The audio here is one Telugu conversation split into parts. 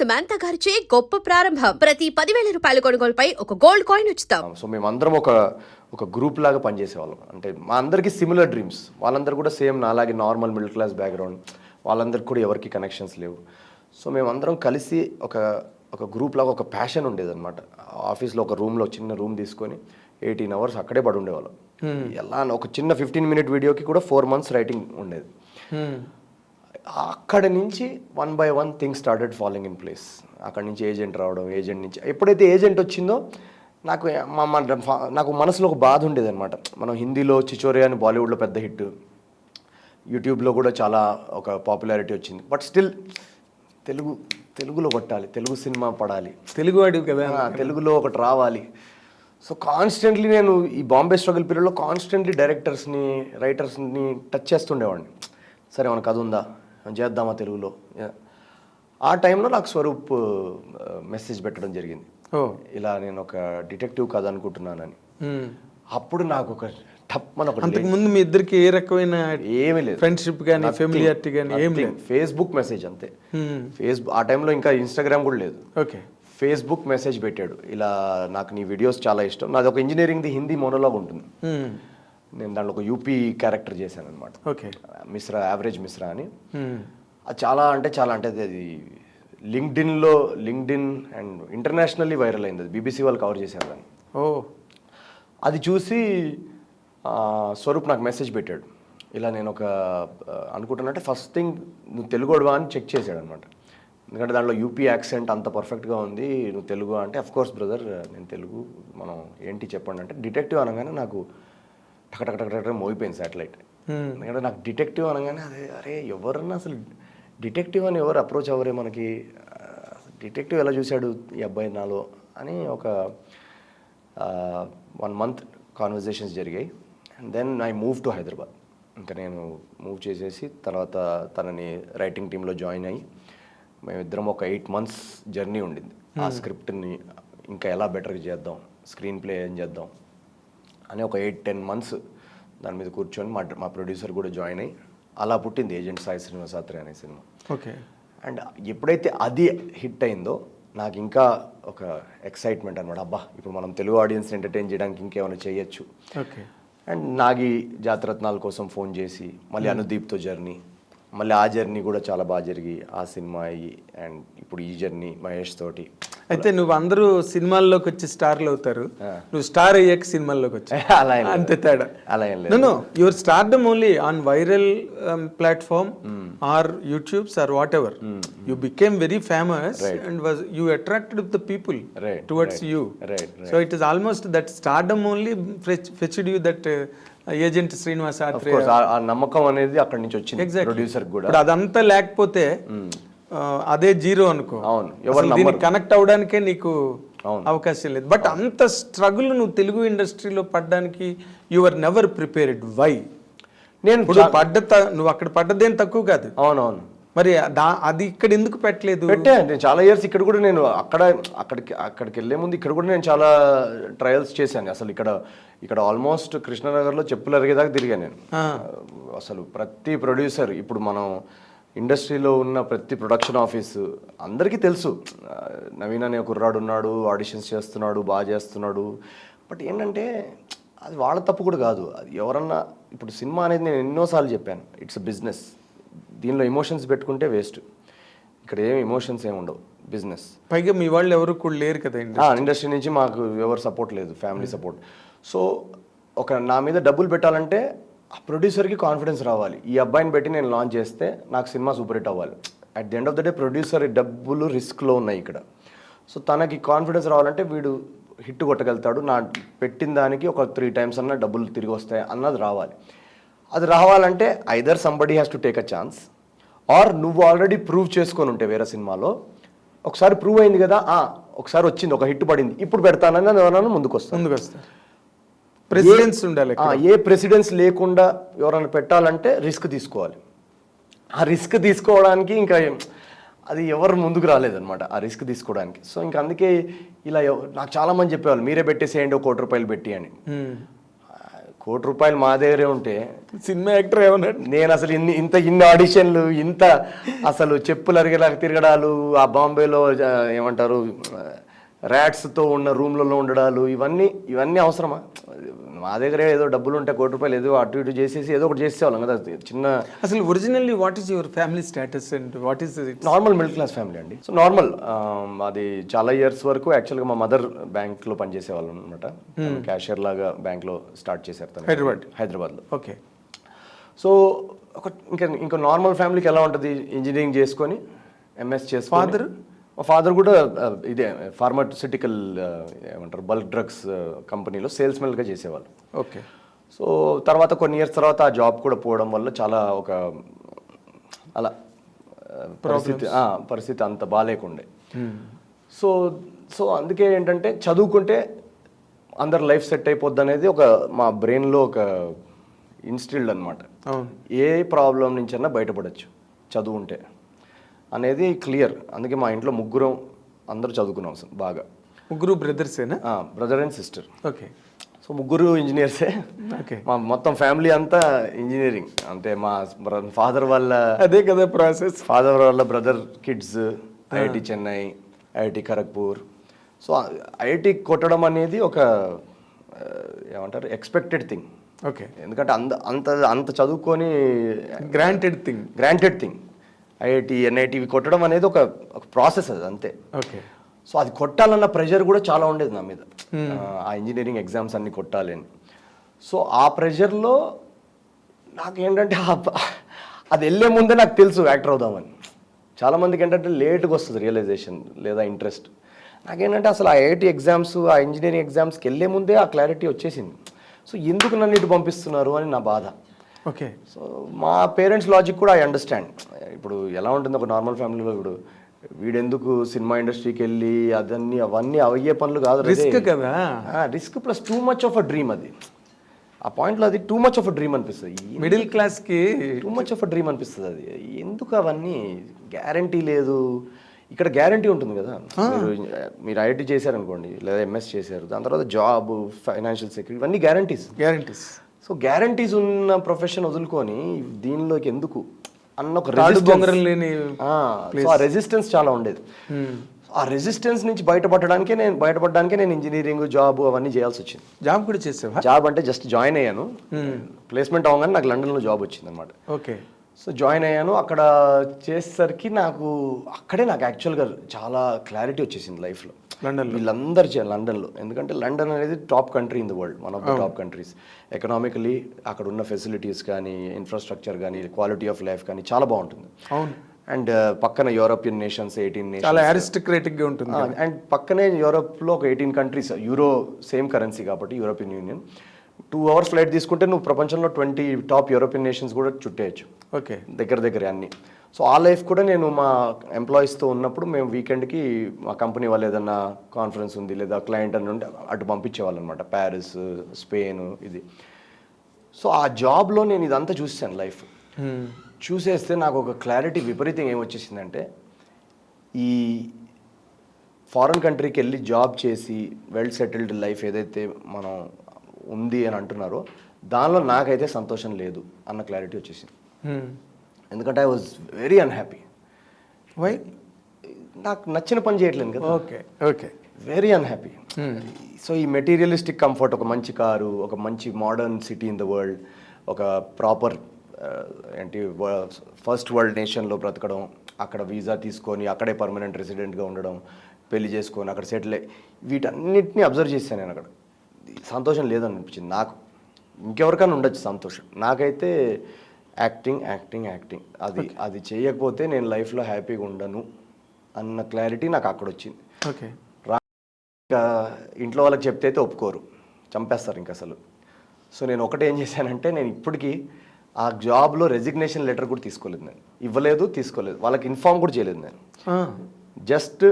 సమంత గారిచే గొప్ప ప్రారంభం. ప్రతి 10,000 రూపాయల కొనుగోలుపై ఒక గోల్డ్ కాయిన్ ఉచితం. సో మేమందరం ఒక గ్రూప్ లాగా పనిచేసేవాళ్ళం. అంటే మా అందరికీ సిమిలర్ డ్రీమ్స్. వాళ్ళందరూ కూడా సేమ్ నాలాగే నార్మల్ మిడిల్ క్లాస్ బ్యాక్గ్రౌండ్. వాళ్ళందరికీ కూడా ఎవరికి కనెక్షన్స్ లేవు. సో మేమందరం కలిసి ఒక గ్రూప్ లాగా ఒక ప్యాషన్ ఉండేదన్నమాట. ఆఫీస్లో ఒక రూమ్లో చిన్న రూమ్ తీసుకొని 18 hours అక్కడే పడి ఉండేవాళ్ళం. ఎలా ఒక చిన్న 15-minute వీడియోకి కూడా 4 months రైటింగ్ ఉండేది. అక్కడ నుంచి 1 by 1 things started following in place. అక్కడ నుంచి ఏజెంట్ రావడం, ఏజెంట్ నుంచి ఎప్పుడైతే ఏజెంట్ వచ్చిందో నాకు మనసులో ఒక బాధ ఉండేదన్నమాట. మనం హిందీలో చిచోరే అని బాలీవుడ్లో పెద్ద హిట్, యూట్యూబ్లో కూడా చాలా ఒక పాపులారిటీ వచ్చింది. బట్ స్టిల్ తెలుగులో కొట్టాలి, తెలుగు సినిమా పడాలి, తెలుగు వాడు కదా, తెలుగులో ఒకటి రావాలి. సో కాన్స్టెంట్లీ నేను ఈ బాంబే స్ట్రగుల్ పీరియడ్లో కాన్స్టెంట్లీ డైరెక్టర్స్ని, రైటర్స్ని టచ్ చేస్తుండేవాడిని. సరే మన కథ ఉందా, చేద్దామా తెలుగులో. ఆ టైంలో నాకు స్వరూప్ మెసేజ్ పెట్టడం జరిగింది, ఇలా నేను ఒక డిటెక్టివ్ కథ అనుకుంటున్నానని. అప్పుడు నాకు ఒక అంతకు ముందు మీ ఇద్దరికి ఏ రకమైన ఏమీ లేదు, ఫ్రెండ్షిప్ కానీ ఫెమిలియారిటీ కానీ ఏం లేదు. ఫేస్బుక్ మెసేజ్ అంతే. ఫేస్బుక్ ఆ టైంలో ఇంకా ఇన్స్టాగ్రామ్ కూడా లేదు. ఓకే, ఫేస్బుక్ మెసేజ్ పెట్టాడు, ఇలా నాకు నీ వీడియోస్ చాలా ఇష్టం. నాది ఒక ఇంజనీరింగ్ది హిందీ మోనోలాగ్ ఉంటుంది. నేను దాంట్లో ఒక యూపీ క్యారెక్టర్ చేశాను అనమాట. ఓకే, మిశ్రా, యావరేజ్ మిశ్రా అని. అది చాలా అంటే అది లింక్డ్ఇన్ అండ్ ఇంటర్నేషనల్లీ వైరల్ అయింది. అది BBC వాళ్ళు కవర్ చేశారు దాన్ని. అది చూసి స్వరూప్ నాకు మెసేజ్ పెట్టాడు, ఇలా నేను అనుకుంటున్నట్టే ఫస్ట్ థింగ్ నువ్వు తెలుగుడువా అని చెక్ చేశాడు అనమాట. ఎందుకంటే దాంట్లో యూపీ యాక్సెంట్ అంత పర్ఫెక్ట్గా ఉంది, నువ్వు తెలుగు అంటే అఫ్కోర్స్ బ్రదర్ నేను తెలుగు, మనం ఏంటి చెప్పండి అంటే. డిటెక్టివ్ అనగానే నాకు టక్ మోగిపోయింది శాటిలైట్. ఎందుకంటే నాకు డిటెక్టివ్ అనగానే అరే ఎవరన్నా అసలు డిటెక్టివ్ అని ఎవరు అప్రోచ్ అవ్వరే మనకి, డిటెక్టివ్ ఎలా చూశాడు ఈ అబ్బాయి నాలో అని ఒక 1 month కాన్వర్జేషన్స్ జరిగాయి. And then I move to Hyderabad. ఇంకా నేను మూవ్ చేసేసి తర్వాత తనని రైటింగ్ టీంలో జాయిన్ అయ్యి మేమిద్దరం ఒక 8 months జర్నీ ఉండింది. ఆ స్క్రిప్ట్ని ఇంకా ఎలా బెటర్గా చేద్దాం, స్క్రీన్ ప్లే ఏం చేద్దాం అని ఒక 8-10 months దాని మీద కూర్చొని మా ప్రొడ్యూసర్ కూడా జాయిన్ అయ్యి అలా పుట్టింది ఏజెంట్ సాయి శ్రీనివాసాత్రి అనే సినిమా. ఓకే, అండ్ ఎప్పుడైతే అది హిట్ అయిందో నాకు ఇంకా ఒక ఎక్సైట్మెంట్ అనమాట. అబ్బా ఇప్పుడు మనం తెలుగు ఆడియన్స్ ఎంటర్టైన్ చేయడానికి ఇంకేమైనా చేయొచ్చు. ఓకే, అండ్ నాగి జాతరత్నాల కోసం ఫోన్ చేసి మళ్ళీ అనుదీప్తో జర్నీ, మళ్ళీ ఆ జర్నీ కూడా చాలా బాగా జరిగి ఆ సినిమా అయ్యి అండ్ ఇప్పుడు ఈ జర్నీ మహేష్ తోటి. అయితే నువ్వు అందరూ సినిమాల్లోకి వచ్చి స్టార్లు అవుతారు, నువ్వు స్టార్ అయ్యాక సినిమాల్లోకి వచ్చి అలా అంతే తేడా. అలా ఏం లేదు. Your stardom only on viral platform or youtubes or whatever. You became very famous and you attracted the people towards you. So it is almost that stardom only fetched you that agent Srinivasa Athreya. ఆ నమ్మకం అనేది అక్కడి నుంచి వచ్చింది ప్రొడ్యూసర్ కూడా. ఇప్పుడు అదంతా లేకపోతే అదే జీరో అనుకో. అవును, దీనికి కనెక్ట్ అవడానికే నీకు అవకాశం లేదు. బట్ అంత స్ట్రగుల్ నువ్వు తెలుగు ఇండస్ట్రీలో పడ్డానికి యువర్ నెవర్ ప్రిపేర్డ్. వై? నేను నువ్వు అక్కడ పడ్డదేం తక్కువ కాదు. అవునవును, మరి అది ఇక్కడ ఎందుకు పెట్టలేదు? నేను చాలా ఇయర్స్ ఇక్కడ కూడా నేను అక్కడికి వెళ్ళే ముందు ఇక్కడ కూడా నేను చాలా ట్రయల్స్ చేశాను. అసలు ఇక్కడ ఆల్మోస్ట్ కృష్ణనగర్లో చెప్పులు అరిగేదాకా తిరిగాను నేను. అసలు ప్రతి ప్రొడ్యూసర్, ఇప్పుడు మనం ఇండస్ట్రీలో ఉన్న ప్రతి ప్రొడక్షన్ ఆఫీసు అందరికీ తెలుసు నవీన్ అనే కుర్రాడు ఉన్నాడు, ఆడిషన్స్ చేస్తున్నాడు, బాగా చేస్తున్నాడు. బట్ ఏంటంటే అది వాళ్ళ తప్పు కూడా కాదు. అది ఎవరన్నా, ఇప్పుడు సినిమా అనేది నేను ఎన్నోసార్లు చెప్పాను, ఇట్స్ అ బిజినెస్. దీనిలో ఎమోషన్స్ పెట్టుకుంటే వేస్ట్. ఇక్కడ ఏమి ఎమోషన్స్ ఏమి ఉండవు, బిజినెస్. పైగా మీ వాళ్ళు ఎవరు కూడా లేరు కదా ఇండస్ట్రీ నుంచి, మాకు ఎవరు సపోర్ట్ లేదు, ఫ్యామిలీ సపోర్ట్. సో నా మీద డబ్బులు పెట్టాలంటే ఆ ప్రొడ్యూసర్కి కాన్ఫిడెన్స్ రావాలి, ఈ అబ్బాయిని పెట్టి నేను లాంచ్ చేస్తే నాకు సినిమా సూపర్ హిట్ అవ్వాలి. At the end of the day producer డబ్బులు రిస్క్లో ఉన్నాయి ఇక్కడ. సో తనకి కాన్ఫిడెన్స్ రావాలంటే వీడు హిట్ కొట్టగలుగుతాడు, నా పెట్టిన దానికి ఒక 3 times అన్న డబ్బులు తిరిగి వస్తాయి అన్నది రావాలి. అది రావాలంటే either somebody has to take a chance, or నువ్వు ఆల్రెడీ ప్రూవ్ చేసుకొని ఉంటే వేరే సినిమాలో ఒకసారి ప్రూవ్ అయింది కదా, ఒకసారి వచ్చింది, ఒక హిట్ పడింది, ఇప్పుడు పెడతానని ఎవరైనా ముందుకు వస్తారు. ప్రెసిడెన్స్ ఉండాలి. ఏ ప్రెసిడెన్స్ లేకుండా ఎవరైనా పెట్టాలంటే రిస్క్ తీసుకోవాలి. ఆ రిస్క్ తీసుకోవడానికి ఇంకా అది ఎవరు ముందుకు రాలేదన్నమాట, ఆ రిస్క్ తీసుకోవడానికి. సో ఇంకా అందుకే ఇలా నాకు చాలా మంది చెప్పేవాళ్ళు, మీరే పెట్టేసేయండి, ₹1 కోటి పెట్టి అని. ₹1,00,00,000 మా దగ్గరే ఉంటే సినిమా యాక్టర్ ఏమన్నా నేను అసలు ఇన్ని ఆడిషన్లు, ఇంత అసలు చెప్పులు అరిగేలాగా తిరగడాలు, ఆ బాంబేలో ఏమంటారు ర్యాట్స్తో ఉన్న రూమ్లలో ఉండడాలు, ఇవన్నీ అవసరమా? మా దగ్గర ఏదో డబ్బులు ఉంటే ₹1,00,00,000 ఏదో అటు ఇటు చేసేసి ఏదో ఒకటి చేసేవాళ్ళం కదా. చిన్న అసలు originally what is your family status and what is normal middle class family అండి. సో నార్మల్ అది చాలా ఇయర్స్ వరకు యాక్చువల్గా మా మదర్ బ్యాంక్లో పనిచేసేవాళ్ళు అనమాట. క్యాషియర్ లాగా బ్యాంక్లో స్టార్ట్ చేశారు తను హైదరాబాద్లో. ఓకే. సో ఇంకా నార్మల్ ఫ్యామిలీకి ఎలా ఉంటుంది, ఇంజనీరింగ్ చేసుకొని ఎంఎస్ చేసుకొని మా ఫాదర్ కూడా ఇదే ఫార్మాస్యూటికల్ ఏమంటారు బల్క్ డ్రగ్స్ కంపెనీలో సేల్స్మెన్గా చేసేవాళ్ళు. ఓకే. సో తర్వాత కొన్ని ఇయర్స్ తర్వాత ఆ జాబ్ కూడా పోవడం వల్ల చాలా అలా పరిస్థితి అంత బాగాలేకుండే. సో అందుకే ఏంటంటే చదువుకుంటే అందరు లైఫ్ సెట్ అయిపోద్ది అనేది మా బ్రెయిన్లో ఒక ఇన్స్టిల్డ్ అనమాట. ఏ ప్రాబ్లం నుంచైనా బయటపడచ్చు చదువుంటే అనేది క్లియర్. అందుకే మా ఇంట్లో ముగ్గురం అందరూ చదువుకున్నాం బాగా. ముగ్గురు బ్రదర్సేనా? Brother and sister. Okay. So ముగ్గురు ఇంజనీర్సే. ఓకే. మా మొత్తం ఫ్యామిలీ అంతా ఇంజనీరింగ్. అంటే మా ఫాదర్ వాళ్ళ అదే కదా ప్రాసెస్. ఫాదర్ వాళ్ళ brother kids IIT Chennai, IIT Kharagpur. So IIT కొట్టడం అనేది ఒక ఏమంటారు ఎక్స్పెక్టెడ్ థింగ్. ఓకే. ఎందుకంటే అంత చదువుకొని గ్రాంటెడ్ థింగ్. ఐఐటి ఎన్ఐటి కొట్టడం అనేది ఒక ప్రాసెస్ అది అంతే. ఓకే. సో అది కొట్టాలన్న ప్రెషర్ కూడా చాలా ఉండేది నా మీద. ఆ ఇంజనీరింగ్ ఎగ్జామ్స్ అన్ని కొట్టాలి అని. సో ఆ ప్రెషర్లో నాకేంటంటే అది వెళ్ళే ముందే నాకు తెలుసు యాక్టర్ అవుదామని. చాలామందికి ఏంటంటే లేట్గా వస్తుంది రియలైజేషన్ లేదా ఇంట్రెస్ట్. నాకేంటంటే అసలు ఆ ఐఐటి ఎగ్జామ్స్, ఆ ఇంజనీరింగ్ ఎగ్జామ్స్కి వెళ్ళే ముందే ఆ క్లారిటీ వచ్చేసింది. సో ఎందుకు నన్ను ఇటు పంపిస్తున్నారు అని నా బాధ. ఓకే. సో మా పేరెంట్స్ లాజిక్ కూడా ఐ అండర్స్టాండ్. ఇప్పుడు ఎలా ఉంటుంది ఒక నార్మల్ ఫ్యామిలీలో, ఇప్పుడు వీడెందుకు సినిమా ఇండస్ట్రీకి వెళ్ళి అవన్నీ అయ్యే పనులు కాదు. రిస్క్ కదా. Risk plus too much of a dream. అది ఆ పాయింట్లో అది too much of a dream అనిపిస్తుంది. మిడిల్ క్లాస్కి too much of a dream అనిపిస్తుంది. అది ఎందుకు అవన్నీ గ్యారంటీ లేదు. ఇక్కడ గ్యారంటీ ఉంటుంది కదా. మీరు ఐఐటి చేశారనుకోండి లేదా ఎంఎస్ చేశారు, దాని తర్వాత జాబ్, ఫైనాన్షియల్ సెక్యూరిటీ, ఇవన్నీ గ్యారంటీస్. సో గ్యారంటీస్ ఉన్న ప్రొఫెషన్ వదులుకొని దీనిలోకి ఎందుకు అన్న ఒక రెసిస్టెన్స్ చాలా ఉండేది. ఆ రెసిస్టెన్స్ నుంచి బయటపడడానికే నేను ఇంజనీరింగ్, జాబ్ అవన్నీ చేయాల్సి వచ్చింది. జాబ్ కూడా చేసావా? జాబ్ అంటే జస్ట్ జాయిన్ అయ్యాను. ప్లేస్మెంట్ అవ్వగానే నాకు లండన్లో జాబ్ వచ్చింది అనమాట. ఓకే. సో జాయిన్ అయ్యాను. అక్కడ చేసేసరికి నాకు యాక్చువల్గా చాలా క్లారిటీ వచ్చేసింది లైఫ్లో. వీళ్ళందరూ లండన్లో, ఎందుకంటే లండన్ అనేది top country in the world, one of the top countries. Economically అక్కడ ఉన్న ఫెసిలిటీస్ కానీ, ఇన్ఫ్రాస్ట్రక్చర్ కానీ, క్వాలిటీ ఆఫ్ లైఫ్ కానీ చాలా బాగుంటుంది. అవును. అండ్ పక్కన యూరోపియన్ నేషన్స్ 18 నేషన్స్, చాలా అరిస్టోక్రాటిక్గా ఉంటుంది. అండ్ పక్కనే యూరోప్లో ఒక 18 కంట్రీస్, యూరో సేమ్ కరెన్సీ కాబట్టి యూరోపియన్ యూనియన్. 2 hours ఫ్లైట్ తీసుకుంటే నువ్వు ప్రపంచంలో 20 టాప్ యూరోపియన్ నేషన్స్ కూడా చుట్టేయచ్చు. ఓకే. దగ్గరే అన్ని. సో ఆ లైఫ్ కూడా నేను మా ఎంప్లాయీస్తో ఉన్నప్పుడు మేము వీకెండ్కి మా కంపెనీ వాళ్ళు ఏదన్నా కాన్ఫరెన్స్ ఉంది లేదా క్లయింట్ అని ఉంటే అటు పంపించేవాళ్ళు అనమాట, ప్యారిస్, స్పెయిన్ ఇది. సో ఆ జాబ్లో నేను ఇదంతా చూసాను లైఫ్. చూసేస్తే నాకు ఒక క్లారిటీ విపరీతం ఏమొచ్చేసిందంటే, ఈ ఫారెన్ కంట్రీకి వెళ్ళి జాబ్ చేసి వెల్ సెటిల్డ్ లైఫ్ ఏదైతే మనం ఉంది అని అంటున్నారో దానిలో నాకైతే సంతోషం లేదు అన్న క్లారిటీ వచ్చేసింది. ఎందుకంటే I was very unhappy. Why? నాకు నచ్చిన పని చేయట్లేదు కదా. ఓకే. Very unhappy. సో ఈ మెటీరియలిస్టిక్ కంఫర్ట్, ఒక మంచి కారు, ఒక మంచి modern city in the world, ఒక ప్రాపర్ ఏంటి ఫస్ట్ వరల్డ్ నేషన్లో బ్రతకడం, అక్కడ వీసా తీసుకొని అక్కడే పర్మనెంట్ రెసిడెంట్గా ఉండడం, పెళ్లి చేసుకొని అక్కడ సెటిల్ అయ్యి, వీటన్నిటిని అబ్జర్వ్ చేశాను నేను. అక్కడ సంతోషం లేదని అనిపించింది నాకు. ఇంకెవరికైనా ఉండొచ్చు సంతోషం, నాకైతే యాక్టింగ్. అది చేయకపోతే నేను లైఫ్లో హ్యాపీగా ఉండను అన్న క్లారిటీ నాకు అక్కడ వచ్చింది. ఓకే. ఇంకా ఇంట్లో వాళ్ళకి చెప్తే అయితే ఒప్పుకోరు, చంపేస్తారు ఇంక అసలు. సో నేను ఒకటే ఏం చేశానంటే, నేను ఇప్పటికీ ఆ జాబ్లో రెసిగ్నేషన్ లెటర్ కూడా తీసుకోలేదు. నేను తీసుకోలేదు, వాళ్ళకి ఇన్ఫార్మ్ కూడా చేయలేదు. నేను జస్ట్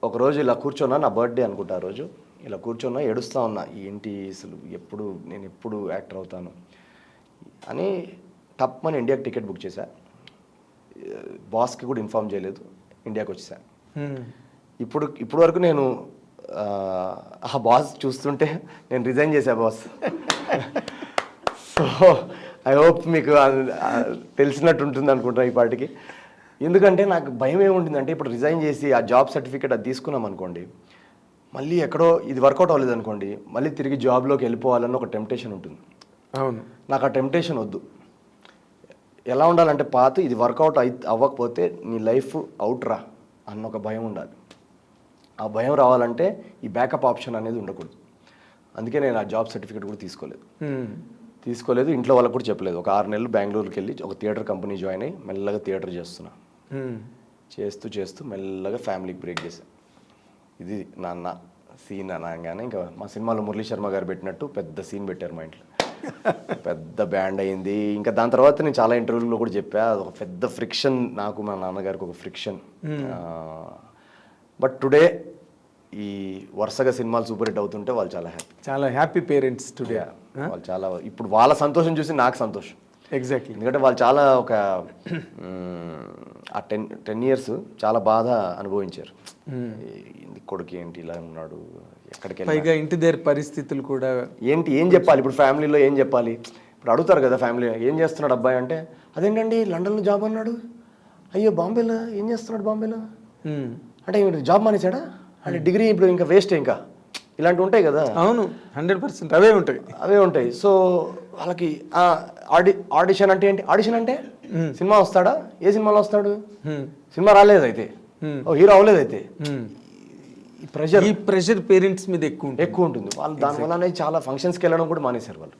ఒకరోజు ఇలా కూర్చున్నా, నా బర్త్డే అనుకుంటా ఆ రోజు, ఇలా కూర్చున్నా ఏడుస్తూ ఉన్నా, ఏంటి అసలు నేను ఎప్పుడు యాక్టర్ అవుతాను అని తప్పని ఇండియాకి టికెట్ బుక్ చేశా. బాస్కి కూడా ఇన్ఫార్మ్ చేయలేదు, ఇండియాకి వచ్చేసా. ఇప్పుడు వరకు నేను ఆ బాస్ చూస్తుంటే నేను రిజైన్ చేశా బాస్. సో ఐ హోప్ మీకు తెలిసినట్టు ఉంటుంది అనుకుంటా ఈ పాటికి. ఎందుకంటే నాకు భయం ఏముంటుందంటే ఇప్పుడు రిజైన్ చేసి ఆ జాబ్ సర్టిఫికేట్ అది తీసుకున్నాం అనుకోండి, మళ్ళీ ఎక్కడో ఇది వర్కౌట్ అవ్వలేదు అనుకోండి, మళ్ళీ తిరిగి జాబ్లోకి వెళ్ళిపోవాలన్న ఒక టెంప్టేషన్ ఉంటుంది. అవును. నాకు ఆ టెంప్టేషన్ వద్దు. ఎలా ఉండాలంటే పాత ఇది వర్కౌట్ అవ్వకపోతే నీ లైఫ్ అవుట్ రా అన్న ఒక భయం ఉండాలి. ఆ భయం రావాలంటే ఈ బ్యాకప్ ఆప్షన్ అనేది ఉండకూడదు. అందుకే నేను ఆ జాబ్ సర్టిఫికేట్ కూడా తీసుకోలేదు. ఇంట్లో వాళ్ళకి కూడా చెప్పలేదు. ఒక 6 నెలలు బెంగళూరుకి వెళ్ళి ఒక థియేటర్ కంపెనీ జాయిన్ అయ్యి మెల్లగా థియేటర్ చేస్తున్నా. చేస్తూ మెల్లగా ఫ్యామిలీకి బ్రేక్ చేశాను. ఇది నాన్న సీన్ అనగానే ఇంకా మా సినిమాలో మురళీ శర్మ గారు పెట్టినట్టు పెద్ద సీన్ పెట్టారు మా ఇంట్లో. పెద్ద బ్యాండ్ అయింది. ఇంకా దాని తర్వాత నేను చాలా ఇంటర్వ్యూలో కూడా చెప్పా, అది ఒక పెద్ద ఫ్రిక్షన్ నాకు మా నాన్నగారికి ఒక ఫ్రిక్షన్. బట్ టుడే ఈ వరుసగా సినిమాలు సూపర్ హిట్ అవుతుంటే వాళ్ళు చాలా హ్యాపీ పేరెంట్స్ టుడే. వాళ్ళు చాలా ఇప్పుడు వాళ్ళ సంతోషం చూసి నాకు సంతోషం. ఎగ్జాక్ట్లీ. ఎందుకంటే వాళ్ళు చాలా ఒక ఆ 10 years చాలా బాధ అనుభవించారు. కొడుకు ఏంటి ఇలా ఉన్నాడు, ఎక్కడికి పైగా ఇంటి దగ్గర పరిస్థితులు కూడా ఏం చెప్పాలి ఇప్పుడు ఫ్యామిలీలో ఏం చెప్పాలి. ఇప్పుడు అడుగుతారు కదా ఫ్యామిలీ, ఏం చేస్తున్నాడు అబ్బాయి అంటే, అదేంటండి లండన్లో జాబ్ అన్నాడు, అయ్యో బాంబేలో ఏం చేస్తున్నాడు, బాంబేలో అంటే జాబ్ మానేశాడా అంటే డిగ్రీ ఇప్పుడు ఇంకా వేస్ట్ ఇంకా ఇలాంటివి ఉంటాయి కదా. అవును, 100% అవే ఉంటాయి. సో వాళ్ళకి ఆడిషన్ అంటే ఏంటి, ఆడిషన్ అంటే సినిమా వస్తాడా, ఏ సినిమాలో వస్తాడు, సినిమా రాలేదు అయితే, హీరో అవ్వలేదు అయితే, ఈ ప్రెషర్ పేరెంట్స్ మీద ఎక్కువ ఉంటుంది. వాళ్ళు దానివల్ల చాలా ఫంక్షన్స్కి వెళ్ళడం కూడా మానేశారు వాళ్ళు.